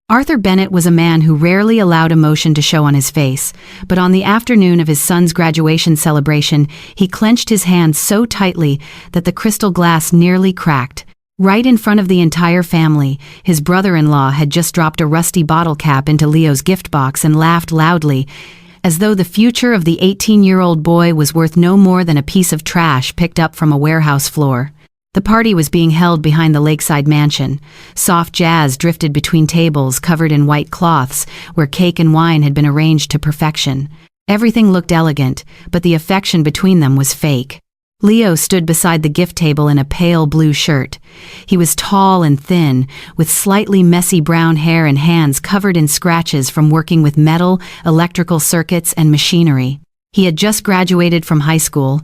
Arthur Bennett was a man who rarely allowed emotion to show on his face, but on the afternoon of his son's graduation celebration, he clenched his hands so tightly that the crystal glass nearly cracked. Right in front of the entire family, his brother-in-law had just dropped a rusty bottle cap into Leo's gift box and laughed loudly, as though the future of the 18-year-old boy was worth no more than a piece of trash picked up from a warehouse floor. The party was being held behind the lakeside mansion. Soft jazz drifted between tables covered in white cloths, where cake and wine had been arranged to perfection. Everything looked elegant, but the affection between them was fake. Leo stood beside the gift table in a pale blue shirt. He was tall and thin, with slightly messy brown hair and hands covered in scratches from working with metal, electrical circuits, and machinery. He had just graduated from high school,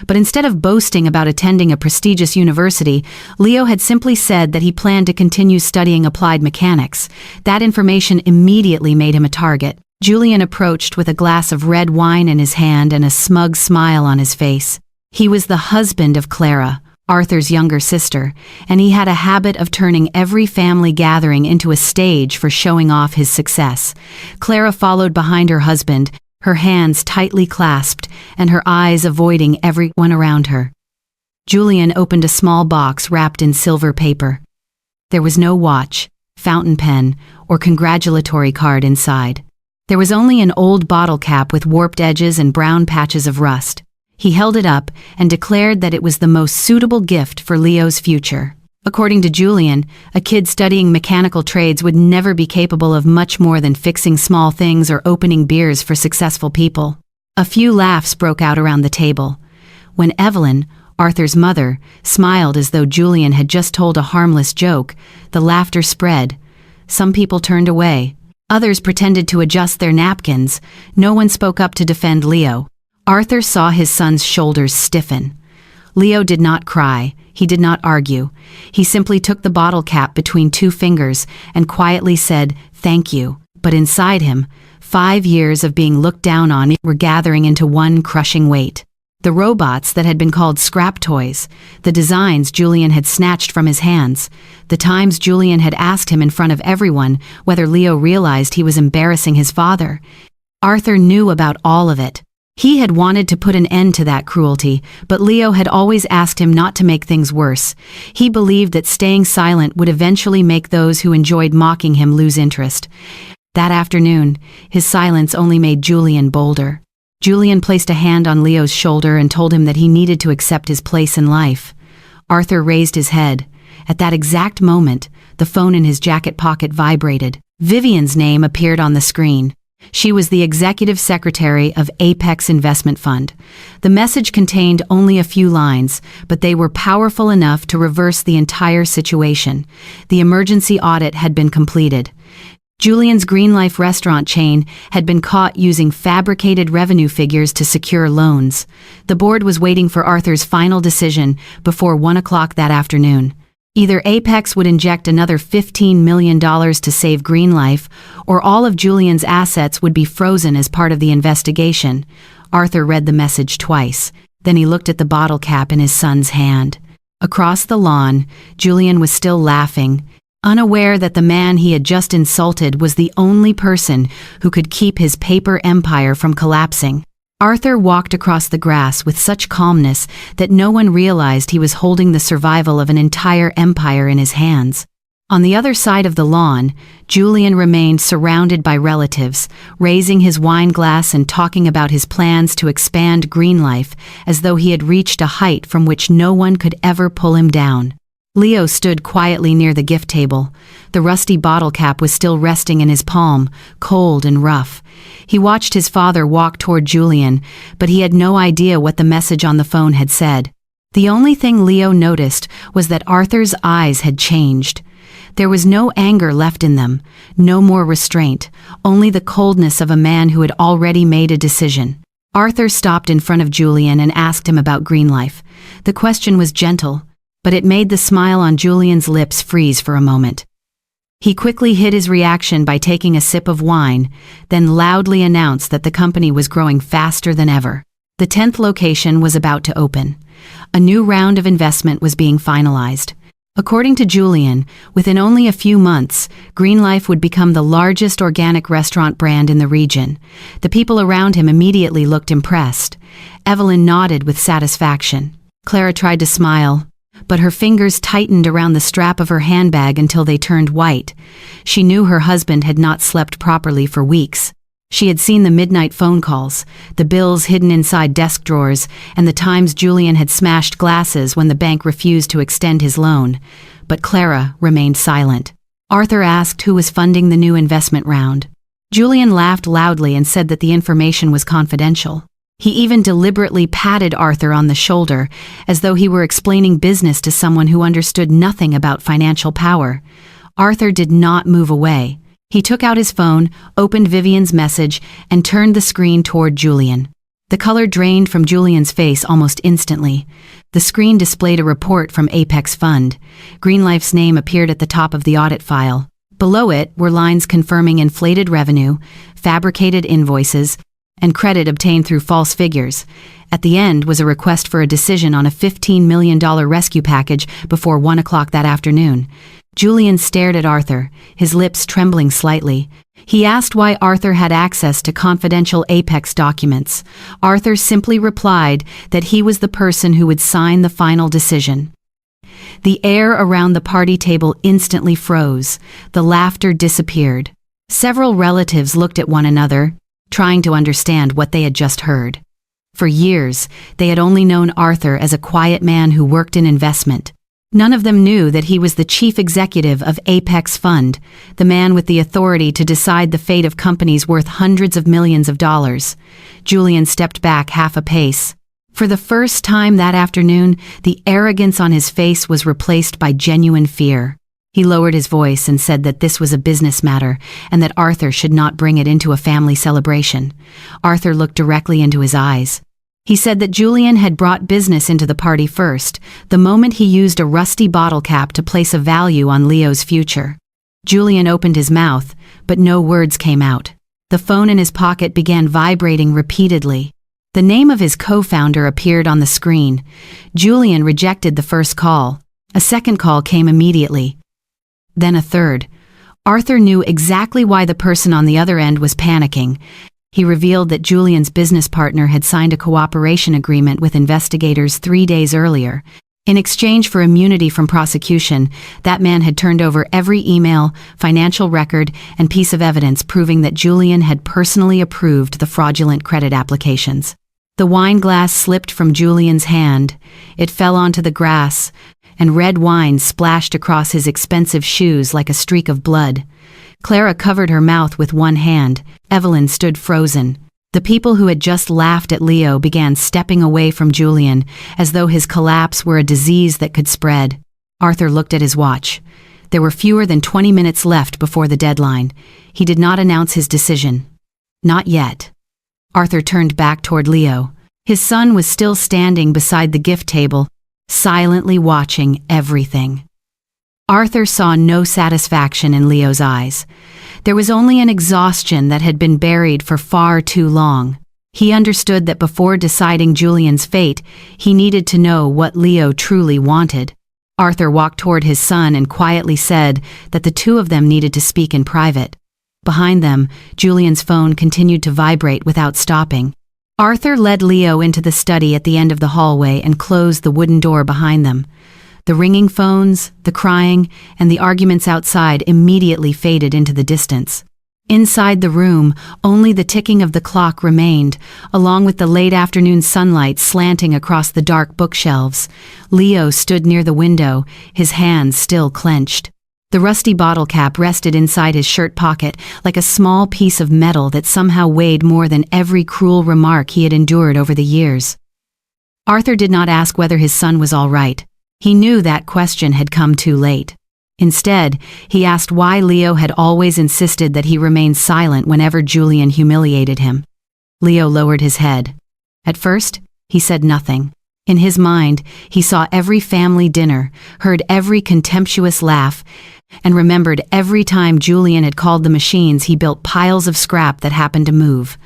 but instead of boasting about attending a prestigious university, Leo had simply said that he planned to continue studying applied mechanics. That information immediately made him a target. Julian approached with a glass of red wine in his hand and a smug smile on his face. He was the husband of Clara, Arthur's younger sister, and he had a habit of turning every family gathering into a stage for showing off his success. Clara followed behind her husband, her hands tightly clasped and her eyes avoiding everyone around her. Julian opened a small box wrapped in silver paper. There was no watch, fountain pen, or congratulatory card inside. There was only an old bottle cap with warped edges and brown patches of rust. He held it up and declared that it was the most suitable gift for Leo's future. According to Julian, a kid studying mechanical trades would never be capable of much more than fixing small things or opening beers for successful people. A few laughs broke out around the table. When Evelyn, Arthur's mother, smiled as though Julian had just told a harmless joke, the laughter spread. Some people turned away. Others pretended to adjust their napkins. No one spoke up to defend Leo. Arthur saw his son's shoulders stiffen. Leo did not cry. He did not argue. He simply took the bottle cap between two fingers and quietly said, "Thank you." But inside him, 5 years of being looked down on were gathering into one crushing weight. The robots that had been called scrap toys, the designs Julian had snatched from his hands, the times Julian had asked him in front of everyone whether Leo realized he was embarrassing his father. Arthur knew about all of it. He had wanted to put an end to that cruelty, but Leo had always asked him not to make things worse. He believed that staying silent would eventually make those who enjoyed mocking him lose interest. That afternoon, his silence only made Julian bolder. Julian placed a hand on Leo's shoulder and told him that he needed to accept his place in life. Arthur raised his head. At that exact moment, the phone in his jacket pocket vibrated. Vivian's name appeared on the screen. She was the executive secretary of Apex Investment Fund. The message contained only a few lines, but they were powerful enough to reverse the entire situation. The emergency audit had been completed. Julian's Green Life restaurant chain had been caught using fabricated revenue figures to secure loans. The board was waiting for Arthur's final decision before 1 o'clock that afternoon. Either Apex would inject another $15 million to save Green Life, or all of Julian's assets would be frozen as part of the investigation. Arthur read the message twice. Then he looked at the bottle cap in his son's hand. Across the lawn, Julian was still laughing, unaware that the man he had just insulted was the only person who could keep his paper empire from collapsing. Arthur walked across the grass with such calmness that no one realized he was holding the survival of an entire empire in his hands. On the other side of the lawn, Julian remained surrounded by relatives, raising his wine glass and talking about his plans to expand Green Life as though he had reached a height from which no one could ever pull him down. Leo stood quietly near the gift table. The rusty bottle cap was still resting in his palm, cold and rough. He watched his father walk toward Julian, but he had no idea what the message on the phone had said. The only thing Leo noticed was that Arthur's eyes had changed. There was no anger left in them, no more restraint, only the coldness of a man who had already made a decision. Arthur stopped in front of Julian and asked him about Green Life. The question was gentle, but it made the smile on Julian's lips freeze for a moment. He quickly hid his reaction by taking a sip of wine, then loudly announced that the company was growing faster than ever. The 10th location was about to open. A new round of investment was being finalized. According to Julian, within only a few months, Green Life would become the largest organic restaurant brand in the region. The people around him immediately looked impressed. Evelyn nodded with satisfaction. Clara tried to smile, but her fingers tightened around the strap of her handbag until they turned white. She knew her husband had not slept properly for weeks. She had seen the midnight phone calls, the bills hidden inside desk drawers, and the times Julian had smashed glasses when the bank refused to extend his loan. But Clara remained silent. Arthur asked who was funding the new investment round. Julian laughed loudly and said that the information was confidential. He even deliberately patted Arthur on the shoulder, as though he were explaining business to someone who understood nothing about financial power. Arthur did not move away. He took out his phone, opened Vivian's message, and turned the screen toward Julian. The color drained from Julian's face almost instantly. The screen displayed a report from Apex Fund. Green Life's name appeared at the top of the audit file. Below it were lines confirming inflated revenue, fabricated invoices, and credit obtained through false figures. At the end was a request for a decision on a $15 million rescue package before 1 o'clock that afternoon. Julian stared at Arthur, his lips trembling slightly. He asked why Arthur had access to confidential Apex documents. Arthur simply replied that he was the person who would sign the final decision. The air around the party table instantly froze. The laughter disappeared. Several relatives looked at one another, trying to understand what they had just heard. For years, they had only known Arthur as a quiet man who worked in investment. None of them knew that he was the chief executive of Apex Fund, the man with the authority to decide the fate of companies worth hundreds of millions of dollars. Julian stepped back half a pace. For the first time that afternoon, the arrogance on his face was replaced by genuine fear. He lowered his voice and said that this was a business matter and that Arthur should not bring it into a family celebration. Arthur looked directly into his eyes. He said that Julian had brought business into the party first, the moment he used a rusty bottle cap to place a value on Leo's future. Julian opened his mouth, but no words came out. The phone in his pocket began vibrating repeatedly. The name of his co-founder appeared on the screen. Julian rejected the first call. A second call came immediately. Then a third. Arthur knew exactly why the person on the other end was panicking. He revealed that Julian's business partner had signed a cooperation agreement with investigators 3 days earlier. In exchange for immunity from prosecution, that man had turned over every email, financial record, and piece of evidence proving that Julian had personally approved the fraudulent credit applications. The wine glass slipped from Julian's hand. It fell onto the grass, and red wine splashed across his expensive shoes like a streak of blood. Clara covered her mouth with one hand. Evelyn stood frozen. The people who had just laughed at Leo began stepping away from Julian, as though his collapse were a disease that could spread. Arthur looked at his watch. There were fewer than 20 minutes left before the deadline. He did not announce his decision. Not yet. Arthur turned back toward Leo. His son was still standing beside the gift table, silently watching everything. Arthur saw no satisfaction in Leo's eyes. There was only an exhaustion that had been buried for far too long. He understood that before deciding Julian's fate, he needed to know what Leo truly wanted. Arthur walked toward his son and quietly said that the two of them needed to speak in private. Behind them, Julian's phone continued to vibrate without stopping. Arthur led Leo into the study at the end of the hallway and closed the wooden door behind them. The ringing phones, the crying, and the arguments outside immediately faded into the distance. Inside the room, only the ticking of the clock remained, along with the late afternoon sunlight slanting across the dark bookshelves. Leo stood near the window, his hands still clenched. The rusty bottle cap rested inside his shirt pocket like a small piece of metal that somehow weighed more than every cruel remark he had endured over the years. Arthur did not ask whether his son was all right. He knew that question had come too late. Instead, he asked why Leo had always insisted that he remain silent whenever Julian humiliated him. Leo lowered his head. At first, he said nothing. In his mind, he saw every family dinner, heard every contemptuous laugh, and remembered every time Julian had called the machines he built piles of scrap that happened to move.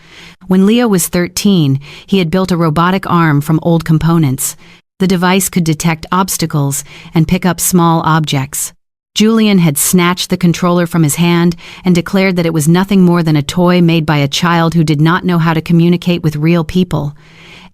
When Leo was 13, he had built a robotic arm from old components. The device could detect obstacles and pick up small objects. Julian had snatched the controller from his hand and declared that it was nothing more than a toy made by a child who did not know how to communicate with real people.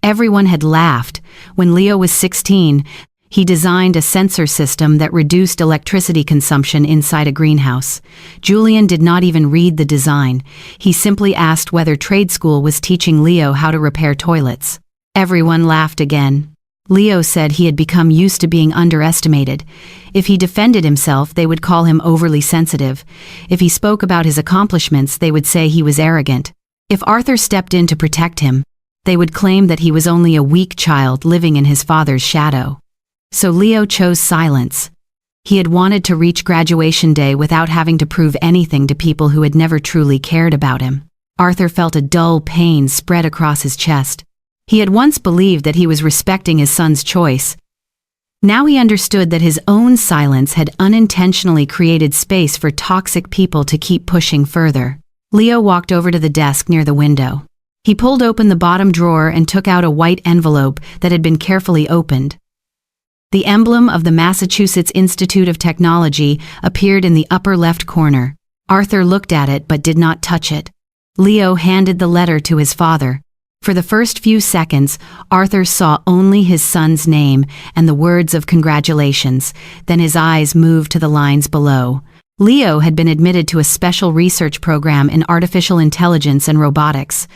Everyone had laughed. When Leo was 16, he designed a sensor system that reduced electricity consumption inside a greenhouse. Julian did not even read the design. He simply asked whether trade school was teaching Leo how to repair toilets. Everyone laughed again. Leo said he had become used to being underestimated. If he defended himself, they would call him overly sensitive. If he spoke about his accomplishments, they would say he was arrogant. If Arthur stepped in to protect him, they would claim that he was only a weak child living in his father's shadow. So Leo chose silence. He had wanted to reach graduation day without having to prove anything to people who had never truly cared about him. Arthur felt a dull pain spread across his chest. He had once believed that he was respecting his son's choice. Now he understood that his own silence had unintentionally created space for toxic people to keep pushing further. Leo walked over to the desk near the window. He pulled open the bottom drawer and took out a white envelope that had been carefully opened. The emblem of the Massachusetts Institute of Technology appeared in the upper left corner. Arthur looked at it but did not touch it. Leo handed the letter to his father. For the first few seconds, Arthur saw only his son's name and the words of congratulations. Then his eyes moved to the lines below. Leo had been admitted to a special research program in artificial intelligence and robotics.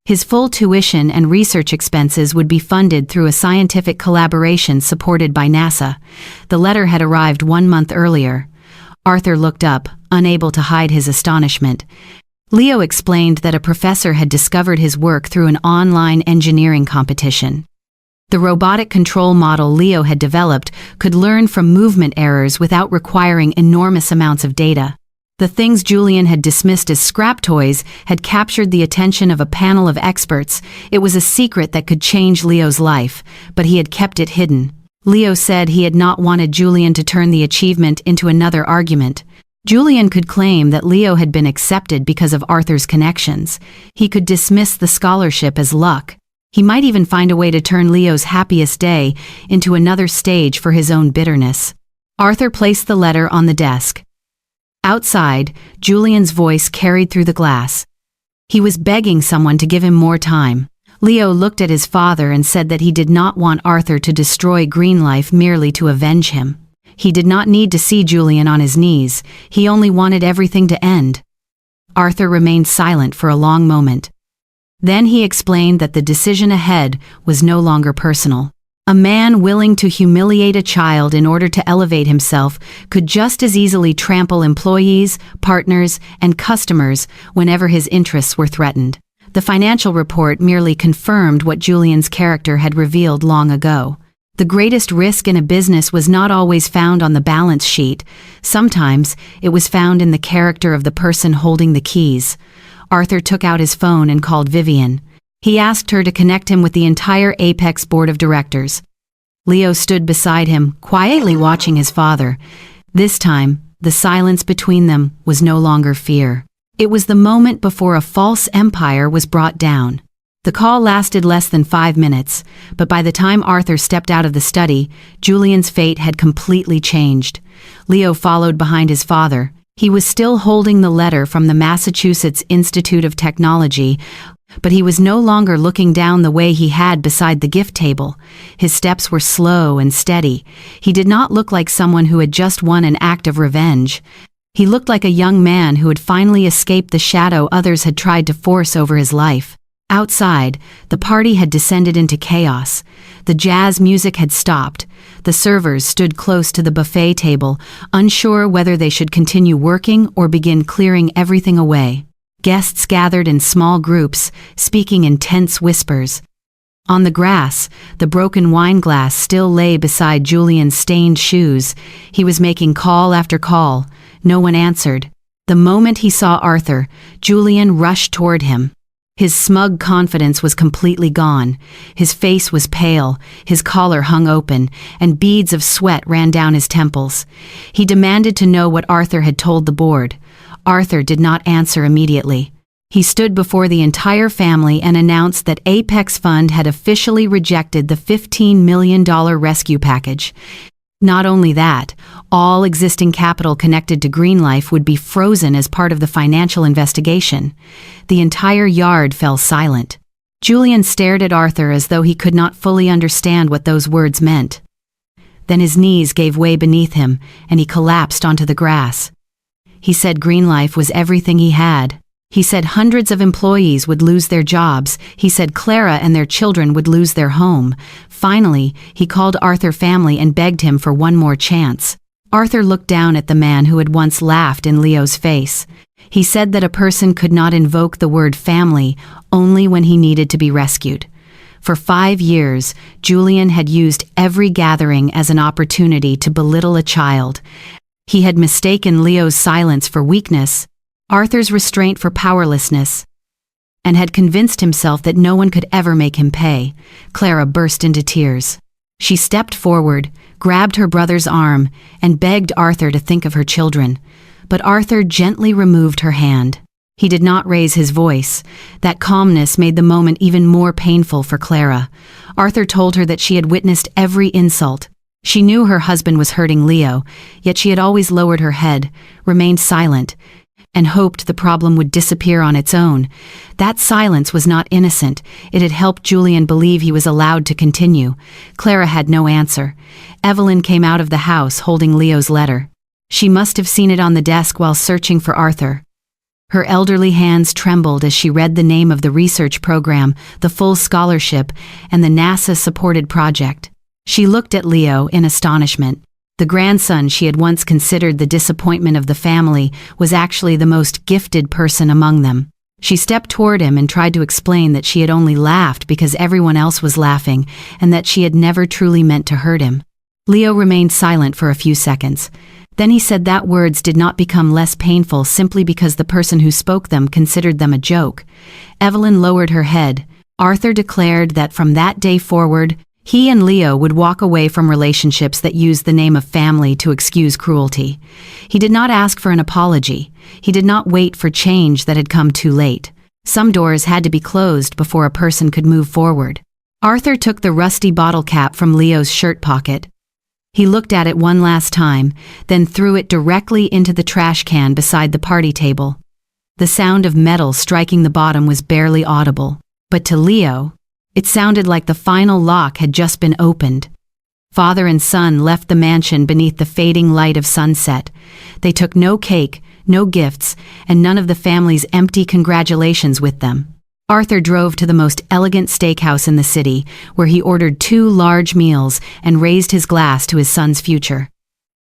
His full tuition and research expenses would be funded through a scientific collaboration supported by NASA. The letter had arrived 1 month earlier. Arthur looked up, unable to hide his astonishment. Leo explained that a professor had discovered his work through an online engineering competition. The robotic control model Leo had developed could learn from movement errors without requiring enormous amounts of data. The things Julian had dismissed as scrap toys had captured the attention of a panel of experts. It was a secret that could change Leo's life, but he had kept it hidden. Leo said he had not wanted Julian to turn the achievement into another argument. Julian could claim that Leo had been accepted because of Arthur's connections. He could dismiss the scholarship as luck. He might even find a way to turn Leo's happiest day into another stage for his own bitterness. Arthur placed the letter on the desk. Outside, Julian's voice carried through the glass. He was begging someone to give him more time. Leo looked at his father and said that he did not want Arthur to destroy Green Life merely to avenge him. He did not need to see Julian on his knees. He only wanted everything to end. Arthur remained silent for a long moment. Then he explained that the decision ahead was no longer personal. A man willing to humiliate a child in order to elevate himself could just as easily trample employees, partners, and customers whenever his interests were threatened. The financial report merely confirmed what Julian's character had revealed long ago. The greatest risk in a business was not always found on the balance sheet. Sometimes it was found in the character of the person holding the keys. Arthur took out his phone and called Vivian. He asked her to connect him with the entire Apex board of directors. Leo stood beside him, quietly watching his father. This time, the silence between them was no longer fear. It was the moment before a false empire was brought down. The call lasted less than 5 minutes, but by the time Arthur stepped out of the study, Julian's fate had completely changed. Leo followed behind his father. He was still holding the letter from the Massachusetts Institute of Technology, but he was no longer looking down the way he had beside the gift table. His steps were slow and steady. He did not look like someone who had just won an act of revenge. He looked like a young man who had finally escaped the shadow others had tried to force over his life. Outside, the party had descended into chaos. The jazz music had stopped. The servers stood close to the buffet table, unsure whether they should continue working or begin clearing everything away. Guests gathered in small groups, speaking in tense whispers. On the grass, the broken wine glass still lay beside Julian's stained shoes. He was making call after call. No one answered. The moment he saw Arthur, Julian rushed toward him. His smug confidence was completely gone. His face was pale, his collar hung open, and beads of sweat ran down his temples. He demanded to know what Arthur had told the board. Arthur did not answer immediately. He stood before the entire family and announced that Apex Fund had officially rejected the $15 million rescue package. Not only that, all existing capital connected to Green Life would be frozen as part of the financial investigation. The entire yard fell silent. Julian stared at Arthur as though he could not fully understand what those words meant. Then his knees gave way beneath him, and he collapsed onto the grass. He said Green Life was everything he had. He said hundreds of employees would lose their jobs. He said Clara and their children would lose their home. Finally, he called Arthur family and begged him for one more chance. Arthur looked down at the man who had once laughed in Leo's face. He said that a person could not invoke the word family only when he needed to be rescued. For 5 years, Julian had used every gathering as an opportunity to belittle a child. He had mistaken Leo's silence for weakness, Arthur's restraint for powerlessness, and had convinced himself that no one could ever make him pay. Clara burst into tears. She stepped forward, grabbed her brother's arm, and begged Arthur to think of her children. But Arthur gently removed her hand. He did not raise his voice. That calmness made the moment even more painful for Clara. Arthur told her that she had witnessed every insult. She knew her husband was hurting Leo, yet she had always lowered her head, remained silent, and hoped the problem would disappear on its own. That silence was not innocent. It had helped Julian believe he was allowed to continue. Clara had no answer. Evelyn came out of the house holding Leo's letter. She must have seen it on the desk while searching for Arthur. Her elderly hands trembled as she read the name of the research program, the full scholarship, and the NASA-supported project. She looked at Leo in astonishment. The grandson she had once considered the disappointment of the family was actually the most gifted person among them. She stepped toward him and tried to explain that she had only laughed because everyone else was laughing, and that she had never truly meant to hurt him. Leo remained silent for a few seconds. Then he said that words did not become less painful simply because the person who spoke them considered them a joke. Evelyn lowered her head. Arthur declared that from that day forward, he and Leo would walk away from relationships that used the name of family to excuse cruelty. He did not ask for an apology. He did not wait for change that had come too late. Some doors had to be closed before a person could move forward. Arthur took the rusty bottle cap from Leo's shirt pocket. He looked at it one last time, then threw it directly into the trash can beside the party table. The sound of metal striking the bottom was barely audible, but to Leo, it sounded like the final lock had just been opened. Father and son left the mansion beneath the fading light of sunset. They took no cake, no gifts, and none of the family's empty congratulations with them. Arthur drove to the most elegant steakhouse in the city, where he ordered 2 large meals and raised his glass to his son's future.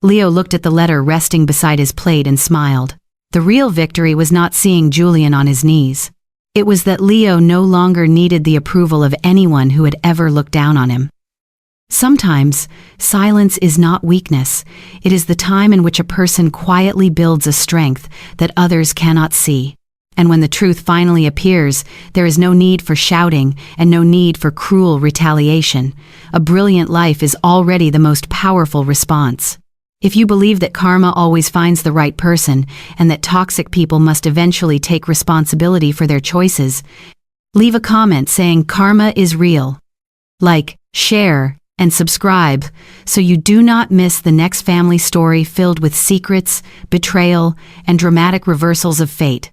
Leo looked at the letter resting beside his plate and smiled. The real victory was not seeing Julian on his knees. It was that Leo no longer needed the approval of anyone who had ever looked down on him. Sometimes, silence is not weakness. It is the time in which a person quietly builds a strength that others cannot see. And when the truth finally appears, there is no need for shouting and no need for cruel retaliation. A brilliant life is already the most powerful response. If you believe that karma always finds the right person and that toxic people must eventually take responsibility for their choices, leave a comment saying karma is real. Like, share, and subscribe so you do not miss the next family story filled with secrets, betrayal, and dramatic reversals of fate.